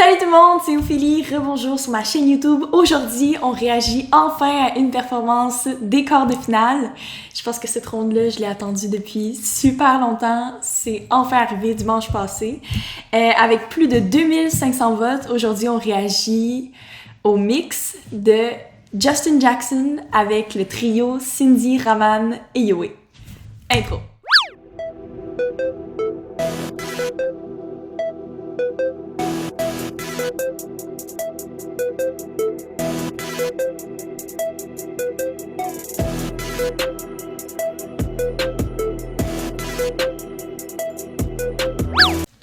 Salut tout le monde, c'est Ophélie, rebonjour sur ma chaîne YouTube. Aujourd'hui, on réagit enfin à une performance des quarts de finale. Je pense que cette ronde-là, je l'ai attendue depuis super longtemps. C'est enfin arrivé dimanche passé. Avec plus de 2500 votes, aujourd'hui, on réagit au mix de Justin Jackson avec le trio Cindy, Raman et Yoé. Intro.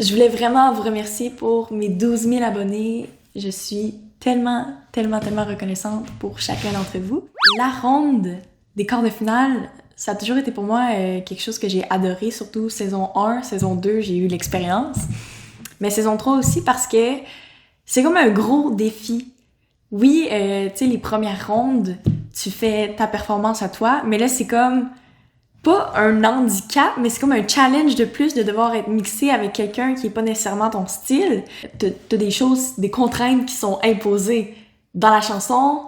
Je voulais vraiment vous remercier pour mes 12 000 abonnés. Je suis tellement reconnaissante pour chacun d'entre vous. La ronde des quarts de finale, ça a toujours été pour moi quelque chose que j'ai adoré, surtout saison 1, saison 2, j'ai eu l'expérience. Mais saison 3 aussi parce que c'est comme un gros défi. Oui, tu sais, les premières rondes, tu fais ta performance à toi, mais là, c'est comme pas un handicap, mais c'est comme un challenge de plus de devoir être mixé avec quelqu'un qui est pas nécessairement ton style. T'as des choses, des contraintes qui sont imposées dans la chanson,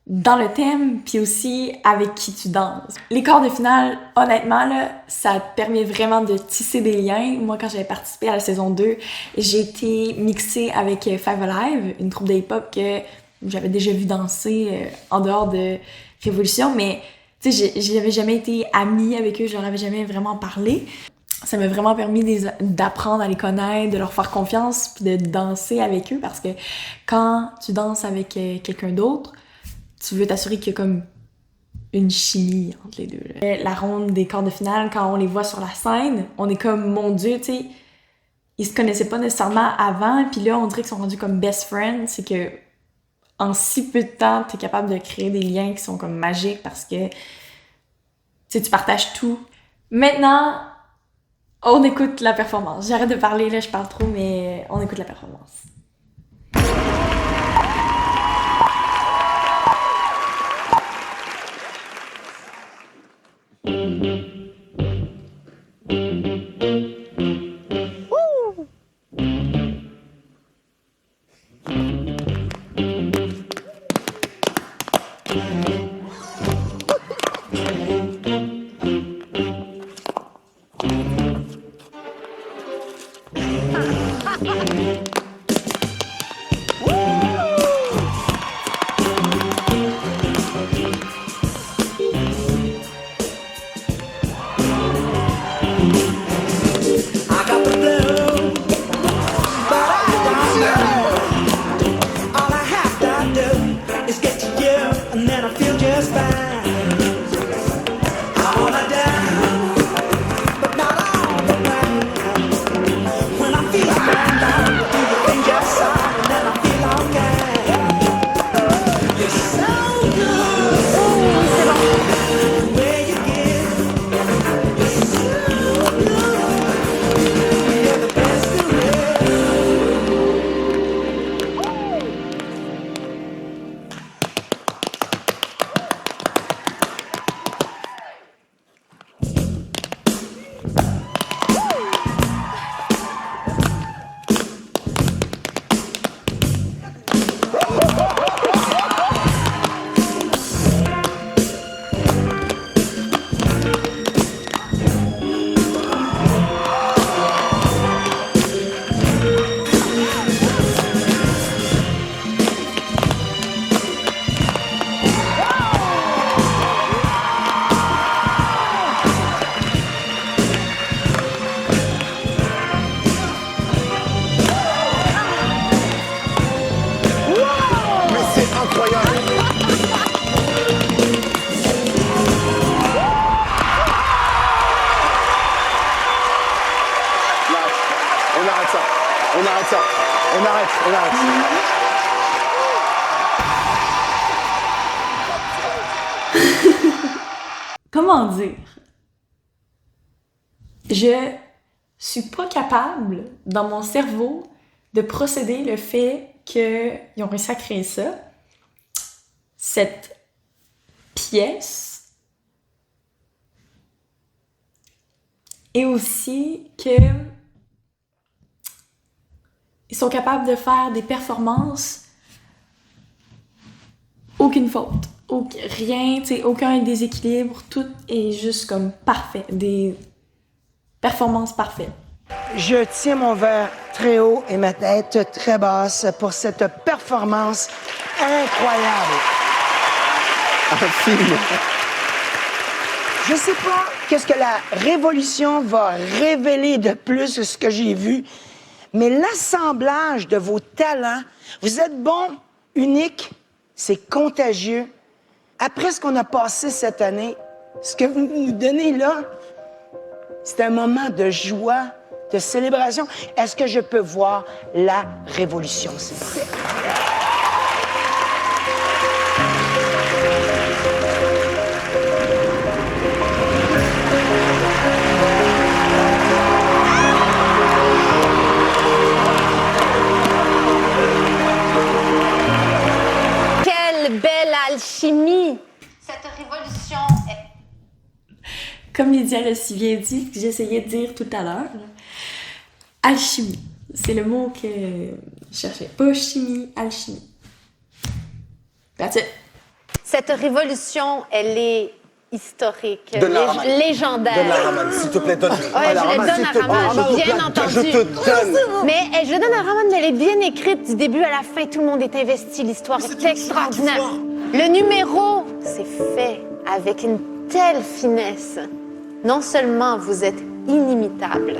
dans le thème, puis aussi avec qui tu danses. Les quarts de finale, honnêtement, là, ça te permet vraiment de tisser des liens. Moi, quand j'avais participé à la saison 2, j'ai été mixée avec Five Alive, une troupe de hip-hop que j'avais déjà vu danser en dehors de Révolution, mais tu sais, j'avais jamais été amie avec eux, je leur avais jamais vraiment parlé. Ça m'a vraiment permis d'apprendre à les connaître, de leur faire confiance, puis de danser avec eux, parce que quand tu danses avec quelqu'un d'autre, tu veux t'assurer qu'il y a comme une chimie entre les deux. Là. La ronde des quarts de finale, quand on les voit sur la scène, on est comme, mon Dieu, tu sais, ils se connaissaient pas nécessairement avant, puis là, on dirait qu'ils sont rendus comme best friends. C'est que en si peu de temps, t'es capable de créer des liens qui sont comme magiques parce que tu partages tout. Maintenant, on écoute la performance. J'arrête de parler, là, je parle trop, mais on écoute la performance. On arrête. Comment dire? Je suis pas capable, dans mon cerveau, de procéder le fait qu'ils ont réussi à créer ça. Cette pièce. Et aussi que Ils sont capables de faire des performances, aucune faute, rien, tu sais, aucun déséquilibre, tout est juste comme parfait, des performances parfaites. Je tiens mon verre très haut et ma tête très basse pour cette performance incroyable. Un film. Je sais pas qu'est-ce que la révolution va révéler de plus de ce que j'ai vu, mais l'assemblage de vos talents, vous êtes bons, uniques, c'est contagieux. Après ce qu'on a passé cette année, ce que vous nous donnez là, c'est un moment de joie, de célébration. Est-ce que je peux voir la révolution, s'il vous plaît? Quelle belle alchimie! Cette révolution est... Comme Lydia l'a si bien dit, que j'essayais de dire tout à l'heure, alchimie. C'est le mot que je cherchais. Pas chimie, alchimie. That's it. Cette révolution, elle est historique, Donne-la à Raman. légendaire. Donne-la à Raman, s'il te plaît, donne. Ouais, je la donne à Raman, bien entendu. Je te donne. Mais je la donne à Raman, mais elle est bien écrite du début à la fin. Tout le monde est investi. L'histoire est extraordinaire. Le numéro, c'est fait avec une telle finesse. Non seulement vous êtes inimitable,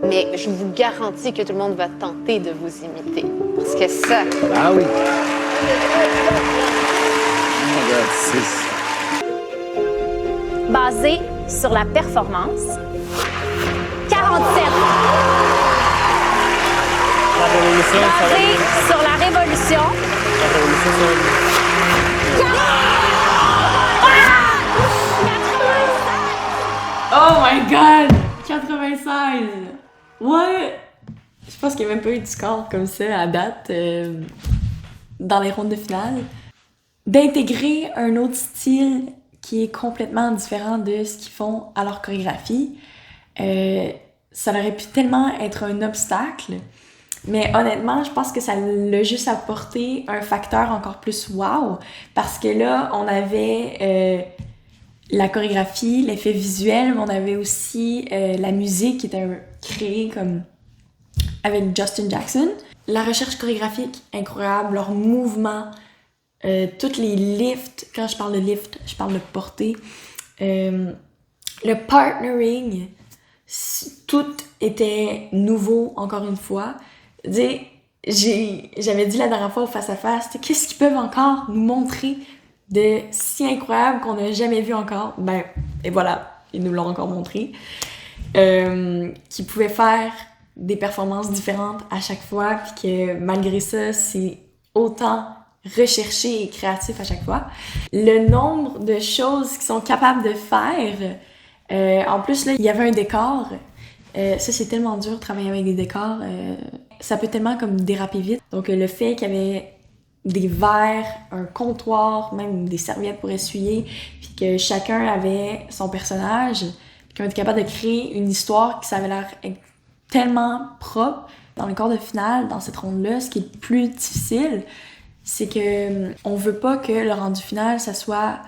mais je vous garantis que tout le monde va tenter de vous imiter. Parce que ça... Ah oui. Basé sur la performance, 47. La révolution, ça va Basé sur la révolution, La révolution, ça va Oh my god! 96! Ouais! Je pense qu'il n'y a même pas eu de score comme ça à date dans les rondes de finale. D'intégrer un autre style qui est complètement différent de ce qu'ils font à leur chorégraphie, ça aurait pu tellement être un obstacle, mais honnêtement, je pense que ça l'a juste apporté un facteur encore plus wow, parce que là, on avait la chorégraphie, l'effet visuel, mais on avait aussi la musique qui était créée comme avec Justin Jackson. La recherche chorégraphique, incroyable, leurs mouvements, toutes les lifts, quand je parle de lift, je parle de portée. Le partnering, tout était nouveau, encore une fois. J'avais dit la dernière fois au face-à-face, qu'est-ce qu'ils peuvent encore nous montrer de si incroyable qu'on n'a jamais vu encore? Ben, et voilà, ils nous l'ont encore montré. Qu'ils pouvaient faire des performances différentes à chaque fois, puis que malgré ça, c'est autant recherché et créatif à chaque fois. Le nombre de choses qu'ils sont capables de faire, en plus, là, il y avait un décor. Ça, c'est tellement dur de travailler avec des décors. Ça peut tellement comme déraper vite. Donc, le fait qu'il y avait des verres, un comptoir, même des serviettes pour essuyer, puis que chacun avait son personnage, puis qu'on était capable de créer une histoire qui avait l'air tellement propre. Dans le quart de finale, dans cette ronde-là, ce qui est plus difficile, c'est que on veut pas que le rendu final, ça soit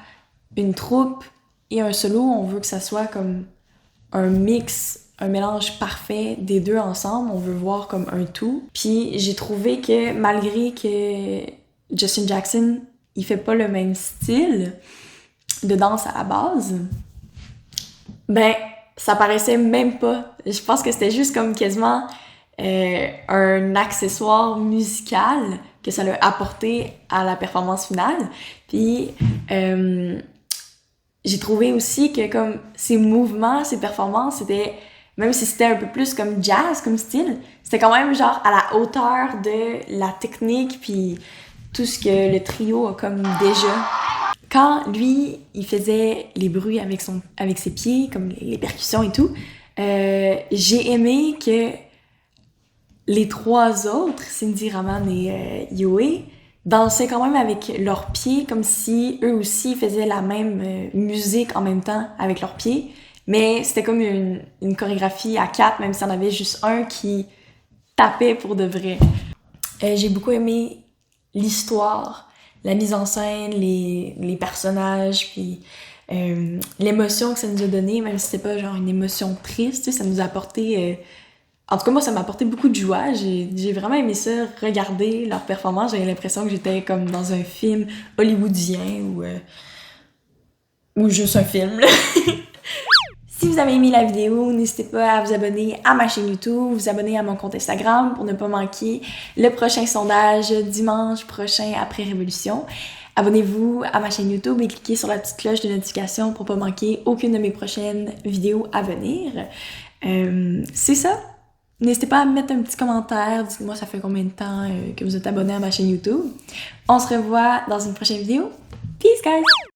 une troupe et un solo. On veut que ça soit comme un mix, un mélange parfait des deux ensemble. On veut voir comme un tout. Puis j'ai trouvé que malgré que Justin Jackson, il fait pas le même style de danse à la base, ben ça paraissait même pas. Je pense que c'était juste comme quasiment un accessoire musical que ça l'a apporté à la performance finale. Puis j'ai trouvé aussi que comme ses mouvements, ses performances, c'était, même si c'était un peu plus comme jazz comme style, c'était quand même genre à la hauteur de la technique puis tout ce que le trio a comme déjà. Quand lui, il faisait les bruits avec ses pieds, comme les percussions et tout, j'ai aimé que les trois autres, Cindy, Raman et Yoé, dansaient quand même avec leurs pieds, comme si eux aussi faisaient la même musique en même temps avec leurs pieds. Mais c'était comme une chorégraphie à quatre, même s'il y en avait juste un qui tapait pour de vrai. J'ai beaucoup aimé l'histoire, la mise en scène, les personnages, puis l'émotion que ça nous a donné, même si c'était pas genre une émotion triste, tu sais, ça nous a apporté... En tout cas, moi, ça m'a apporté beaucoup de joie. J'ai vraiment aimé ça, regarder leur performance. J'avais l'impression que j'étais comme dans un film hollywoodien ou juste un film, là. Si vous avez aimé la vidéo, n'hésitez pas à vous abonner à ma chaîne YouTube, vous abonner à mon compte Instagram pour ne pas manquer le prochain sondage dimanche prochain après Révolution. Abonnez-vous à ma chaîne YouTube et cliquez sur la petite cloche de notification pour pas manquer aucune de mes prochaines vidéos à venir. C'est ça. N'hésitez pas à me mettre un petit commentaire, dites-moi ça fait combien de temps que vous êtes abonné à ma chaîne YouTube. On se revoit dans une prochaine vidéo. Peace guys!